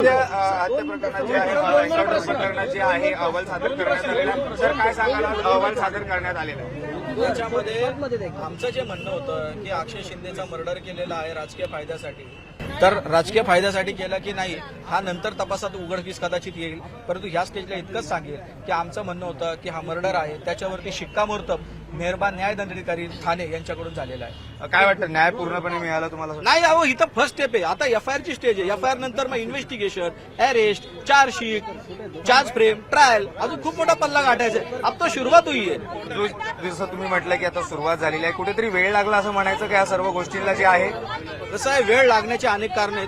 हत्या प्रकरणाची आहे अहवाल सादर करण्यात आलेला तर काय सांगाल अहवाल सादर करण्यात आलेला आहे त्याच्यामध्ये आमचं जे म्हणणं होतं की अक्षय शिंदेचा मर्डर केलेला आहे राजकीय फायद्यासाठी तर राजकीय फायद्यासाठी केला की नाही हा नंतर तपासात उघडकीस कदाचित येईल परंतु ह्या स्टेजला इतकंच सांगेल की आमचं म्हणणं होतं की हा मर्डर आहे त्याच्यावरती शिक्कामोर्तब मेहरबान न्यायदंडाधिकारी ठाणे यांच्याकडून झालेला आहे। काय वाटतं न्याय पूर्णपणे मिळाला तुम्हाला नाही अहो इथं फर्स्ट स्टेप आहे आता एफआयआर ची स्टेज आहे एफआयआर नंतर मग investigation arrest chargesheet charge frame trial अजून खूप मोठा पल्ला गाठायचा आहे अब तो सुरुवात हुई आहे। जसं तुम्ही म्हटलं की आता सुरुवात झालेली आहे कुठेतरी वेळ लागला असं म्हणायचं की या सर्व गोष्टींना जे आहे कसं आहे वेळ लागण्याचे अनेक कारण आहेत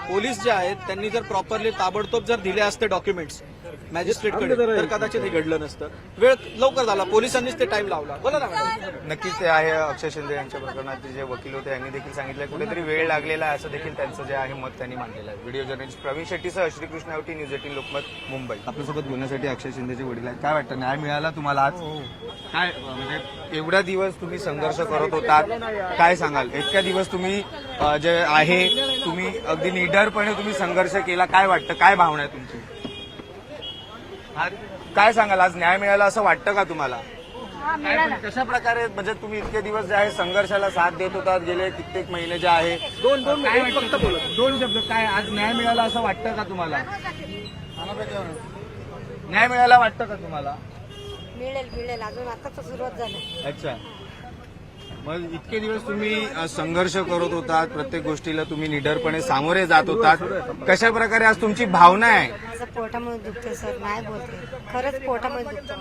पोलीस जे आहेत त्यांनी जर प्रॉपरली ताबडतोब जर दिले असते डॉक्युमेंट्स मॅजिस्ट्रेटकडे तर कदाचित हे घडलं नसतं वेळ लवकर झाला पोलिसांनीच ते टाइम लावला बोला ना मॅडम। नक्कीच ते आहे अक्षय शिंदे यांच्या प्रकरणात जे वकील होते यांनी देखील सांगितलं कुठेतरी वेळ लागलेला आहे असं देखील त्यांचं जे आहे मत त्यांनी मांडलेलं आहे। व्हिडिओ जर्नलिस्ट प्रवीण शेट्टीसह श्रीकृष्ण आवटी न्यूज 18 लोकमत मुंबई आपल्यासोबत बोलण्यासाठी अक्षय शिंदेचे वडील आहेत काय वाटतं न्याय मिळाला तुम्हाला आज काय म्हणजे एवढा दिवस तुम्ही संघर्ष करत होतात काय सांगाल इतक्या दिवस तुम्ही जे आहे तुम्ही अगदी निडरपणे तुम्ही संघर्ष केला काय वाटतं काय भावना आहे तुमची काय सांगाल आज न्याय मिळाला असं वाटतं का तुम्हाला कशा प्रकारे म्हणजे तुम्ही इतके दिवस जे आहे संघर्षाला साथ देत होतात गेले कित्येक महिने जे आहे दोन शब्द काय आज न्याय मिळाला असं वाटतं का तुम्हाला न्याय मिळाला वाटतं का तुम्हाला मिळेल अजून आता तर सुरुवात झाली। अच्छा मग इतके दिवस तुम्ही संघर्ष करत होतात प्रत्येक गोष्टीला तुम्ही निडरपणे सामोरे जात होतात कशा प्रकारे आज तुमची भावना आहे माझं पोटामध्ये दुखते सर नाही बोलते खरंच पोटामध्ये दुखतं।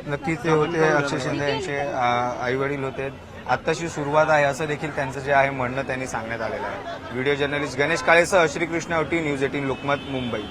नक्कीच ते होते अक्षय शिंदे यांचे आई वडील होते आत्ताशी सुरुवात आहे असं देखील त्यांचं जे आहे म्हणणं त्यांनी सांगण्यात आलेलं आहे। व्हिडिओ जर्नलिस्ट गणेश काळेसह श्रीकृष्ण आवटी न्यूज 18 लोकमत मुंबई।